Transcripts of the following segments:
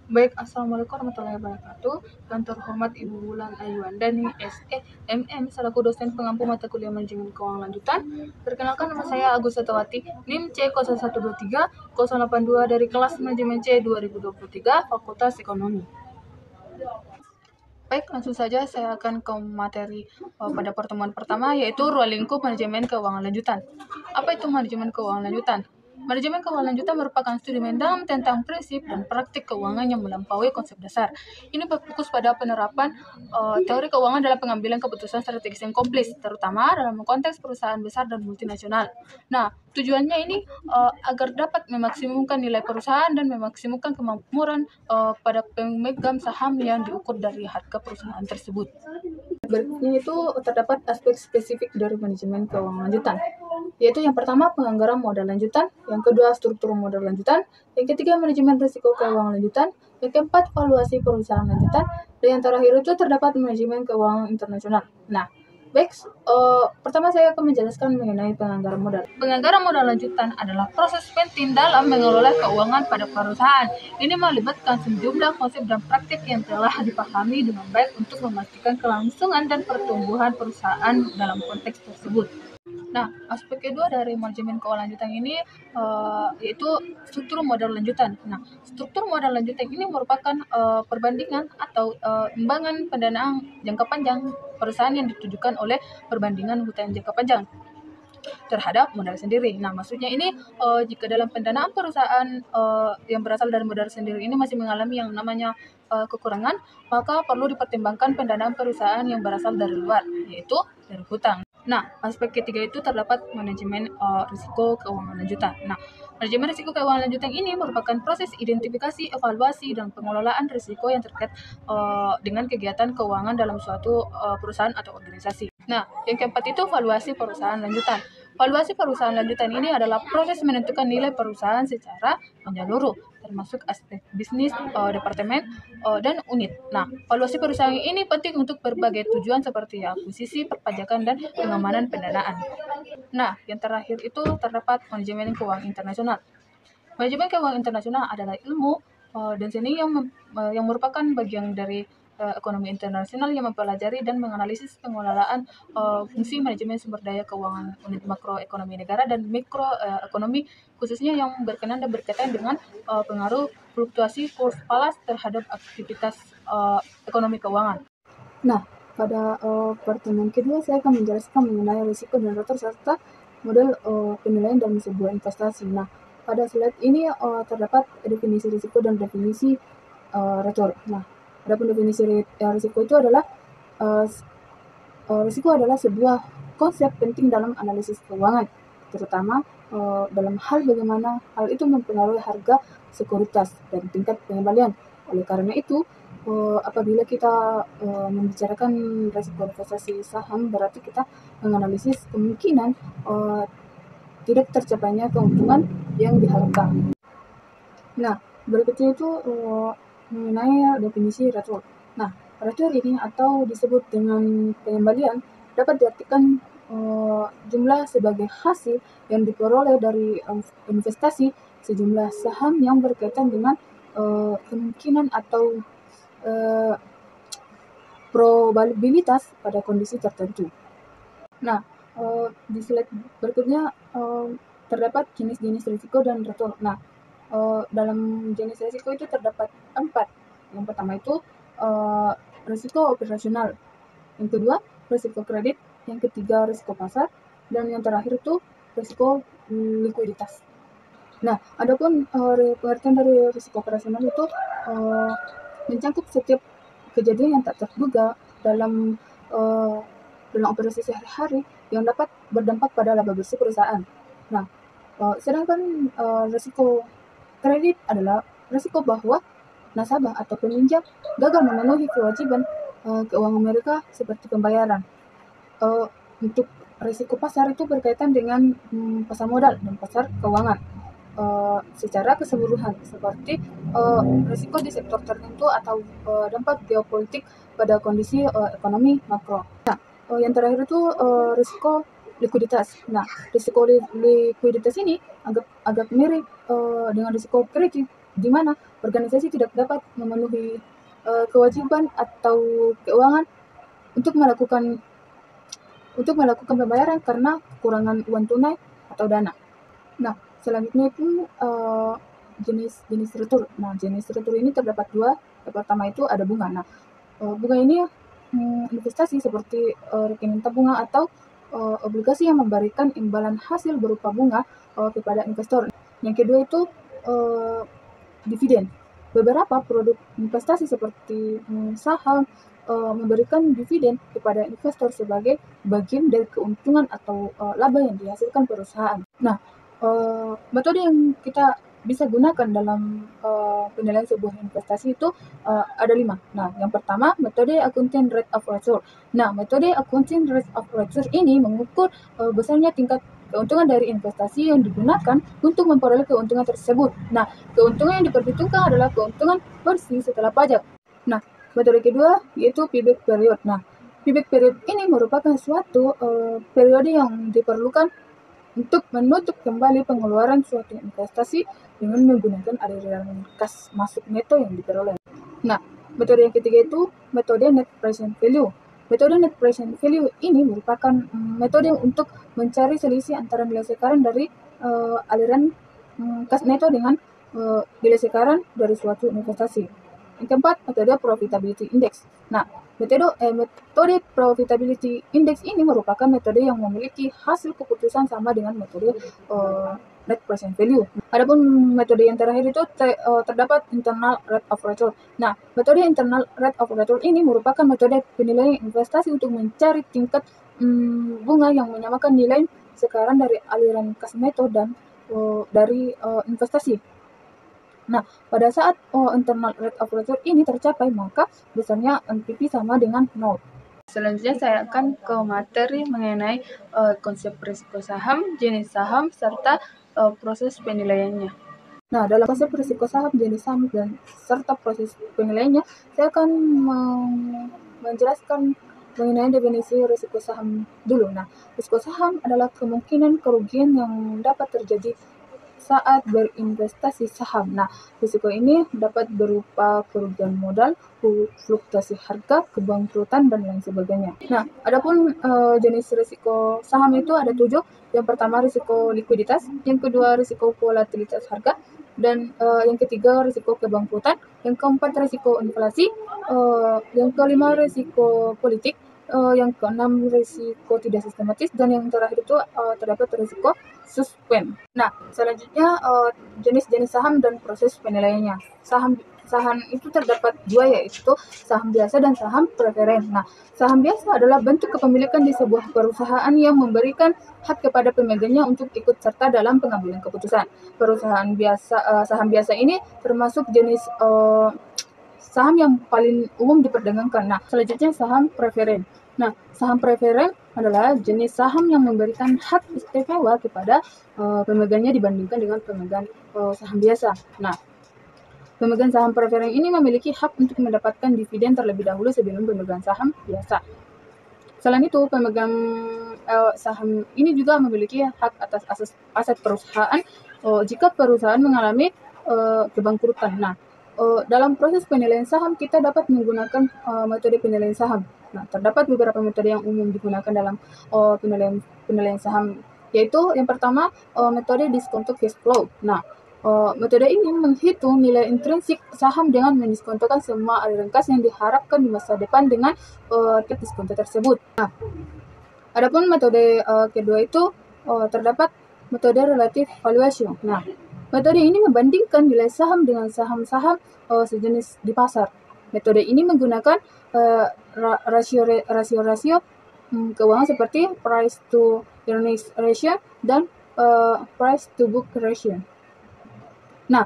Baik, Assalamualaikum warahmatullahi wabarakatuh. Yang terhormat Ibu Wulan Ayuandani, SE, MM, selaku dosen pengampu mata kuliah manajemen keuangan lanjutan. Perkenalkan, nama saya Agus Setawati, NIM C0123-082 dari kelas manajemen C 2023, Fakultas Ekonomi. Baik, langsung saja saya akan ke materi pada pertemuan pertama, yaitu ruang lingkup manajemen keuangan lanjutan. Apa itu manajemen keuangan lanjutan? Manajemen keuangan lanjutan merupakan studi mendalam tentang prinsip dan praktik keuangan yang melampaui konsep dasar. Ini berfokus pada penerapan teori keuangan dalam pengambilan keputusan strategis yang kompleks, terutama dalam konteks perusahaan besar dan multinasional. Nah, tujuannya ini agar dapat memaksimumkan nilai perusahaan dan memaksimumkan kemakmuran pada pemegang saham yang diukur dari harga perusahaan tersebut. Berikutnya itu terdapat aspek spesifik dari manajemen keuangan lanjutan, yaitu yang pertama penganggaran modal lanjutan, yang kedua struktur modal lanjutan, yang ketiga manajemen risiko keuangan lanjutan, yang keempat valuasi perusahaan lanjutan, dan yang terakhir itu terdapat manajemen keuangan internasional. Nah, baik, pertama saya akan menjelaskan mengenai penganggaran modal. Penganggaran modal lanjutan adalah proses penting dalam mengelola keuangan pada perusahaan. Ini melibatkan sejumlah konsep dan praktik yang telah dipahami dengan baik untuk memastikan kelangsungan dan pertumbuhan perusahaan dalam konteks tersebut. Nah, aspek kedua dari manajemen keuangan lanjutan ini yaitu struktur modal lanjutan. Nah, struktur modal lanjutan ini merupakan perbandingan atau imbangan pendanaan jangka panjang perusahaan yang ditujukan oleh perbandingan hutang jangka panjang terhadap modal sendiri. Nah, maksudnya ini jika dalam pendanaan perusahaan yang berasal dari modal sendiri ini masih mengalami yang namanya kekurangan, maka perlu dipertimbangkan pendanaan perusahaan yang berasal dari luar, yaitu dari hutang. Nah, aspek ketiga itu terdapat manajemen risiko keuangan lanjutan. Nah, manajemen risiko keuangan lanjutan ini merupakan proses identifikasi, evaluasi, dan pengelolaan risiko yang terkait dengan kegiatan keuangan dalam suatu perusahaan atau organisasi. Nah, yang keempat itu valuasi perusahaan lanjutan. Valuasi perusahaan lanjutan ini adalah proses menentukan nilai perusahaan secara menyeluruh, termasuk aspek bisnis, departemen, dan unit. Nah, valuasi perusahaan ini penting untuk berbagai tujuan seperti akuisisi, perpajakan, dan pengamanan pendanaan. Nah, yang terakhir itu terdapat manajemen keuangan internasional. Manajemen keuangan internasional adalah ilmu dan seni yang merupakan bagian dari ekonomi internasional yang mempelajari dan menganalisis pengelolaan fungsi manajemen sumber daya keuangan unit makroekonomi negara dan mikroekonomi khususnya yang berkenan dan berkaitan dengan pengaruh fluktuasi kurs falas terhadap aktivitas ekonomi keuangan. Nah, pada pertemuan kedua saya akan menjelaskan mengenai risiko dan return serta model penilaian dalam sebuah investasi. Nah, pada slide ini terdapat definisi risiko dan definisi return. Nah, adapun definisi risiko itu adalah risiko adalah sebuah konsep penting dalam analisis keuangan, terutama dalam hal bagaimana hal itu mempengaruhi harga sekuritas dan tingkat pengembalian. Oleh karena itu, apabila kita membicarakan risiko investasi saham, berarti kita menganalisis kemungkinan tidak tercapainya keuntungan yang diharapkan. Nah, berikutnya itu mengenai definisi return. Nah, return ini atau disebut dengan pengembalian dapat diartikan jumlah sebagai hasil yang diperoleh dari investasi sejumlah saham yang berkaitan dengan kemungkinan atau probabilitas pada kondisi tertentu. Nah, di slide berikutnya terdapat jenis-jenis risiko dan return. Nah, dalam jenis risiko itu terdapat 4. Yang pertama itu risiko operasional, yang kedua risiko kredit, yang ketiga risiko pasar, dan yang terakhir itu risiko likuiditas. Nah, adapun pengertian dari risiko operasional itu mencangkup setiap kejadian yang tak terduga dalam operasi sehari-hari yang dapat berdampak pada laba bersih perusahaan. Nah, sedangkan risiko kredit adalah risiko bahwa nasabah atau peminjam gagal memenuhi kewajiban keuangan mereka seperti pembayaran. Untuk risiko pasar itu berkaitan dengan pasar modal dan pasar keuangan secara keseluruhan, seperti risiko di sektor tertentu atau dampak geopolitik pada kondisi ekonomi makro. Nah, yang terakhir itu risiko likuiditas. Nah, risiko likuiditas ini agak mirip dengan risiko kredit, di mana organisasi tidak dapat memenuhi kewajiban atau keuangan untuk melakukan pembayaran karena kekurangan uang tunai atau dana. Nah, selanjutnya itu jenis retur. Nah, jenis retur ini terdapat dua. Yang pertama itu ada bunga. Nah, bunga ini investasi seperti rekening tabungan atau obligasi yang memberikan imbalan hasil berupa bunga kepada investor. Yang kedua itu dividen. Beberapa produk investasi seperti saham memberikan dividen kepada investor sebagai bagian dari keuntungan atau laba yang dihasilkan perusahaan. Nah, metode yang kita bisa gunakan dalam penilaian sebuah investasi itu ada 5. Nah, yang pertama metode accounting rate of return. Nah, metode accounting rate of return ini mengukur besarnya tingkat keuntungan dari investasi yang digunakan untuk memperoleh keuntungan tersebut. Nah, keuntungan yang diperhitungkan adalah keuntungan bersih setelah pajak. Nah, metode kedua yaitu payback period. Nah, payback period ini merupakan suatu periode yang diperlukan untuk menutup kembali pengeluaran suatu investasi dengan menggunakan aliran kas masuk neto yang diperoleh. Nah, metode yang ketiga itu metode net present value. Metode net present value ini merupakan metode untuk mencari selisih antara nilai sekarang dari aliran kas neto dengan nilai sekarang dari suatu investasi. Yang keempat, metode profitability index. Nah, metode profitability index ini merupakan metode yang memiliki hasil keputusan sama dengan metode net present value. Adapun metode yang terakhir itu terdapat internal rate of return. Nah, metode internal rate of return ini merupakan metode penilaian investasi untuk mencari tingkat bunga yang menyamakan nilai sekarang dari aliran kas neto dan dari investasi. Nah, pada saat internal rate of return ini tercapai, maka besarnya NPV sama dengan 0. Selanjutnya saya akan ke materi mengenai konsep risiko saham, jenis saham, serta proses penilaiannya. Nah, dalam konsep risiko saham, jenis saham, dan serta proses penilaiannya, saya akan menjelaskan mengenai definisi risiko saham dulu. Nah, risiko saham adalah kemungkinan kerugian yang dapat terjadi saat berinvestasi saham. Nah, risiko ini dapat berupa kerugian modal, fluktuasi harga, kebangkrutan, dan lain sebagainya. Nah, adapun jenis risiko saham itu ada 7. Yang pertama risiko likuiditas, yang kedua risiko volatilitas harga, dan yang ketiga risiko kebangkrutan, yang keempat risiko inflasi, yang kelima risiko politik, yang keenam risiko tidak sistematis, dan yang terakhir itu terdapat risiko suspend. Nah, selanjutnya jenis-jenis saham dan proses penilaiannya. Saham itu terdapat 2, yaitu saham biasa dan saham preferen. Nah, saham biasa adalah bentuk kepemilikan di sebuah perusahaan yang memberikan hak kepada pemegangnya untuk ikut serta dalam pengambilan keputusan. Saham biasa ini termasuk jenis saham yang paling umum diperdagangkan. Nah, selanjutnya saham preferen. Nah, saham preferen adalah jenis saham yang memberikan hak istimewa kepada pemegangnya dibandingkan dengan pemegang saham biasa. Nah, pemegang saham preferen ini memiliki hak untuk mendapatkan dividen terlebih dahulu sebelum pemegang saham biasa. Selain itu, pemegang saham ini juga memiliki hak atas aset perusahaan jika perusahaan mengalami kebangkrutan. Nah, dalam proses penilaian saham, kita dapat menggunakan metode penilaian saham. Nah, terdapat beberapa metode yang umum digunakan dalam penilaian saham, yaitu yang pertama metode diskonto cash flow. Nah, metode ini menghitung nilai intrinsik saham dengan mendiskontokan semua aliran kas yang diharapkan di masa depan dengan diskonto tersebut. Nah, adapun metode kedua itu terdapat metode relative valuation. Nah, metode ini membandingkan nilai saham dengan saham-saham sejenis di pasar. Metode ini menggunakan rasio keuangan seperti price to earnings ratio dan price to book ratio. Nah,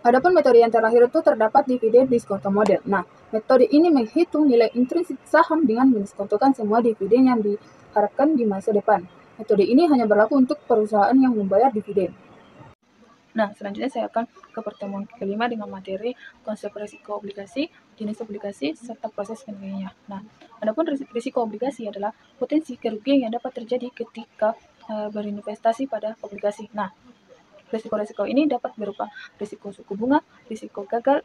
adapun metode yang terakhir itu terdapat dividen diskonto model. Nah, metode ini menghitung nilai intrinsik saham dengan mendiskontokan semua dividen yang diharapkan di masa depan. Metode ini hanya berlaku untuk perusahaan yang membayar dividen. Nah, selanjutnya saya akan ke pertemuan kelima dengan materi konsep risiko obligasi, jenis obligasi, serta proses penilaiannya. Nah, adapun risiko obligasi adalah potensi kerugian yang dapat terjadi ketika berinvestasi pada obligasi. Nah, Risiko-risiko ini dapat berupa risiko suku bunga, risiko gagal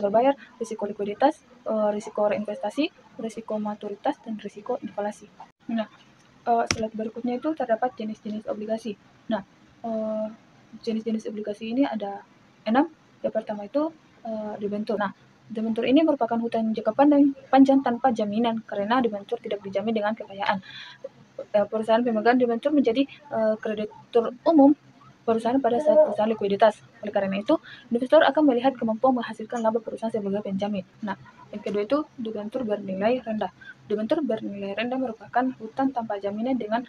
bayar, risiko likuiditas, risiko reinvestasi, risiko maturitas, dan risiko inflasi. Nah, slide berikutnya itu terdapat jenis-jenis obligasi. Nah, jenis-jenis obligasi ini ada 6. Yang pertama itu debentur. Nah, debentur ini merupakan hutang jangka panjang tanpa jaminan karena debentur tidak dijamin dengan kekayaan. Perusahaan pemegang debentur menjadi kreditur umum perusahaan pada saat perusahaan likuiditas. Oleh karena itu, investor akan melihat kemampuan menghasilkan laba perusahaan sebagai penjamin. Nah, yang kedua itu debentur bernilai rendah. Debentur bernilai rendah merupakan hutang tanpa jaminan dengan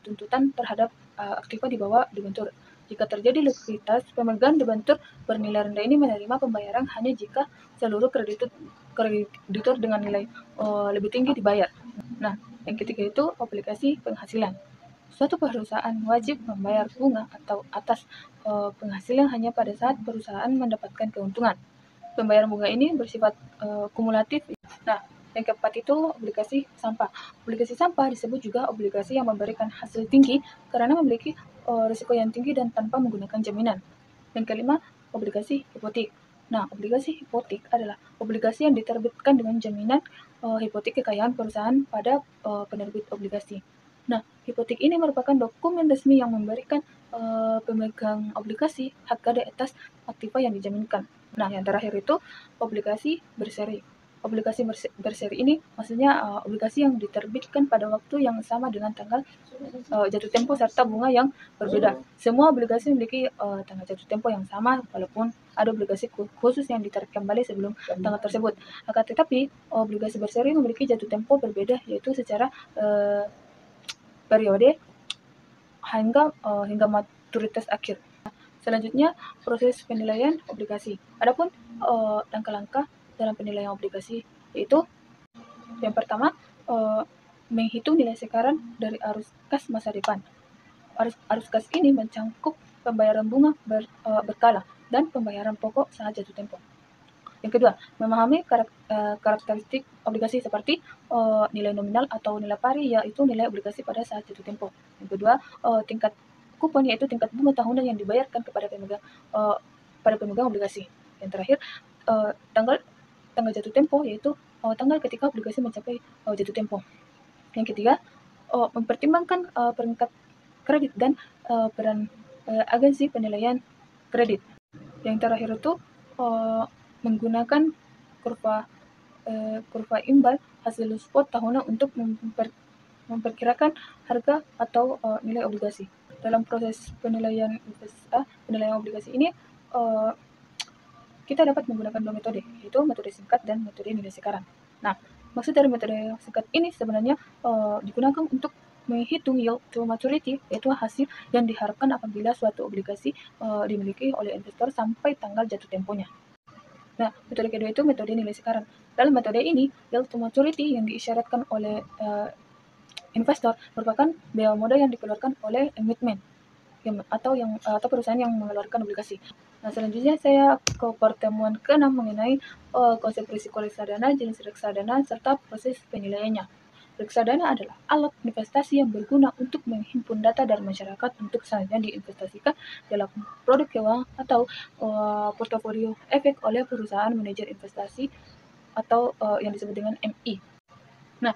tuntutan terhadap aktiva di bawah debentur. Jika terjadi likuiditas, pemegang debentur bernilai rendah ini menerima pembayaran hanya jika seluruh kreditur dengan nilai lebih tinggi dibayar. Nah, yang ketiga itu obligasi penghasilan. Suatu perusahaan wajib membayar bunga atau atas penghasilan hanya pada saat perusahaan mendapatkan keuntungan. Pembayaran bunga ini bersifat kumulatif. Nah, yang keempat itu obligasi sampah. Obligasi sampah disebut juga obligasi yang memberikan hasil tinggi karena memiliki risiko yang tinggi dan tanpa menggunakan jaminan. Yang kelima, obligasi hipotek. Nah, obligasi hipotek adalah obligasi yang diterbitkan dengan jaminan hipotek kekayaan perusahaan pada penerbit obligasi. Nah, hipotek ini merupakan dokumen resmi yang memberikan pemegang obligasi hak gada atas aktiva yang dijaminkan. Nah, yang terakhir itu obligasi berseri. Obligasi berseri ini maksudnya obligasi yang diterbitkan pada waktu yang sama dengan tanggal jatuh tempo serta bunga yang berbeda. Semua obligasi memiliki tanggal jatuh tempo yang sama walaupun ada obligasi khusus yang ditarik kembali sebelum tanggal tersebut. Akan tetapi obligasi berseri memiliki jatuh tempo berbeda yaitu secara periode hingga maturitas akhir. Selanjutnya, proses penilaian obligasi. Adapun langkah-langkah dalam penilaian obligasi yaitu yang pertama, menghitung nilai sekarang dari arus kas masa depan. Arus kas ini mencangkup pembayaran bunga berkala dan pembayaran pokok saat jatuh tempo. Yang kedua, memahami karakteristik obligasi seperti nilai nominal atau nilai pari, yaitu nilai obligasi pada saat jatuh tempo. Yang kedua, tingkat kupon, yaitu tingkat bunga tahunan yang dibayarkan kepada pemegang obligasi. Yang terakhir, tanggal jatuh tempo, yaitu tanggal ketika obligasi mencapai jatuh tempo. Yang ketiga, mempertimbangkan peringkat kredit dan peran agensi penilaian kredit. Yang terakhir itu menggunakan kurva imbal hasil spot tahunan untuk memperkirakan harga atau nilai obligasi. Dalam proses penilaian obligasi ini kita dapat menggunakan dua metode, yaitu metode singkat dan metode nilai sekarang. Nah, maksud dari metode singkat ini sebenarnya digunakan untuk menghitung yield to maturity, yaitu hasil yang diharapkan apabila suatu obligasi dimiliki oleh investor sampai tanggal jatuh temponya. Nah, metode kedua itu metode nilai sekarang. Dalam metode ini, yield to maturity yang diisyaratkan oleh investor merupakan biaya modal yang dikeluarkan oleh emitmen atau perusahaan yang mengeluarkan obligasi. Nah, selanjutnya saya ke pertemuan ke-6 mengenai konsep risiko reksadana, jenis reksadana, serta proses penilaiannya. Reksadana adalah alat investasi yang berguna untuk menghimpun data dari masyarakat untuk selanjutnya diinvestasikan dalam produk keuangan atau portofolio efek oleh perusahaan manajer investasi atau yang disebut dengan MI. Nah,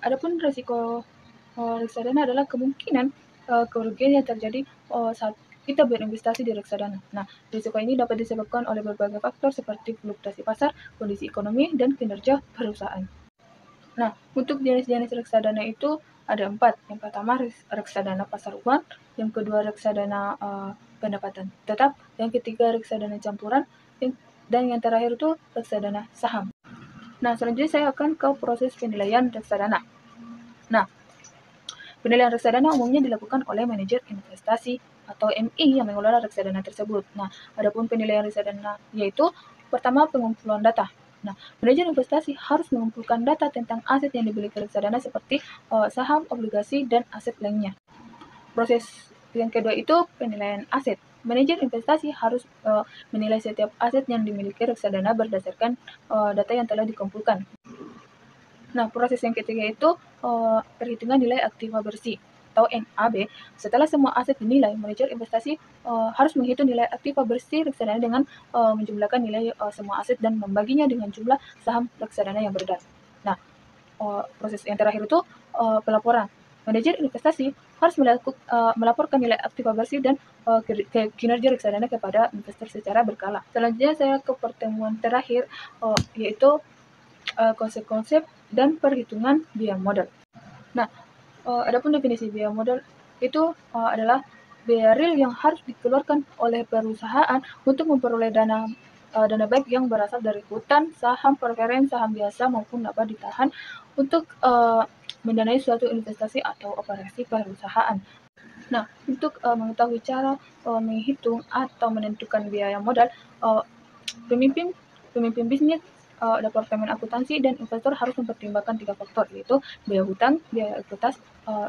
adapun risiko reksadana adalah kemungkinan kerugian yang terjadi saat kita berinvestasi di reksadana. Nah, risiko ini dapat disebabkan oleh berbagai faktor seperti fluktuasi pasar, kondisi ekonomi, dan kinerja perusahaan. Nah, untuk jenis-jenis reksadana itu ada 4. Yang pertama reksadana pasar uang, yang kedua reksadana pendapatan tetap, yang ketiga reksadana campuran, dan yang terakhir itu reksadana saham. Nah, selanjutnya saya akan ke proses penilaian reksadana. Nah, penilaian reksadana umumnya dilakukan oleh manajer investasi atau MI yang mengelola reksadana tersebut. Nah, adapun penilaian reksadana yaitu pertama pengumpulan data. Nah, manajer investasi harus mengumpulkan data tentang aset yang dimiliki reksadana seperti saham, obligasi, dan aset lainnya. Proses yang kedua itu penilaian aset. Manajer investasi harus menilai setiap aset yang dimiliki reksadana berdasarkan data yang telah dikumpulkan. Nah, proses yang ketiga itu perhitungan nilai aktiva bersih. atau NAB. Setelah semua aset dinilai, manajer investasi harus menghitung nilai aktiva bersih reksadana dengan menjumlahkan nilai semua aset dan membaginya dengan jumlah saham reksadana yang beredar. Nah, proses yang terakhir itu pelaporan. Manajer investasi harus melaporkan nilai aktiva bersih dan kinerja reksadana kepada investor secara berkala. Selanjutnya saya ke pertemuan terakhir, yaitu konsep-konsep dan perhitungan biaya modal. Nah, adapun definisi biaya modal itu adalah biaya real yang harus dikeluarkan oleh perusahaan untuk memperoleh dana baik yang berasal dari hutang, saham, preferen, saham biasa maupun laba ditahan untuk mendanai suatu investasi atau operasi perusahaan. Nah, untuk mengetahui cara menghitung atau menentukan biaya modal, pemimpin bisnis, departemen akuntansi dan investor harus mempertimbangkan 3 faktor, yaitu biaya hutang, biaya ekuitas,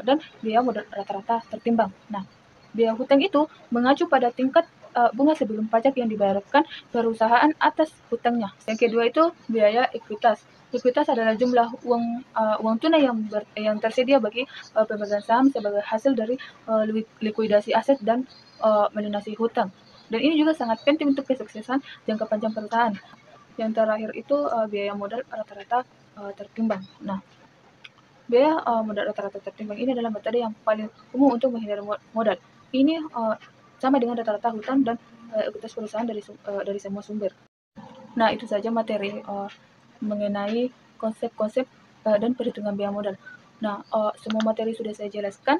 dan biaya modal rata-rata tertimbang. Nah, biaya hutang itu mengacu pada tingkat bunga sebelum pajak yang dibayarkan perusahaan atas hutangnya. Yang kedua itu biaya ekuitas. Ekuitas adalah jumlah uang tunai yang tersedia bagi pemegang saham sebagai hasil dari likuidasi aset dan melunasi hutang. Dan ini juga sangat penting untuk kesuksesan jangka panjang perusahaan. Yang terakhir itu biaya modal rata-rata tertimbang. Nah, biaya modal rata-rata tertimbang ini adalah metode yang paling umum untuk menghindari modal. Ini sama dengan rata-rata hutang dan ekuitas perusahaan dari semua sumber. Nah, itu saja materi mengenai konsep-konsep dan perhitungan biaya modal. Nah, semua materi sudah saya jelaskan.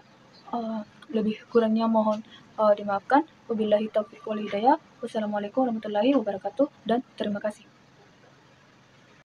Lebih kurangnya mohon dimaafkan. Wabillahi taufiq wal hidayah. Wassalamualaikum warahmatullahi wabarakatuh dan terima kasih.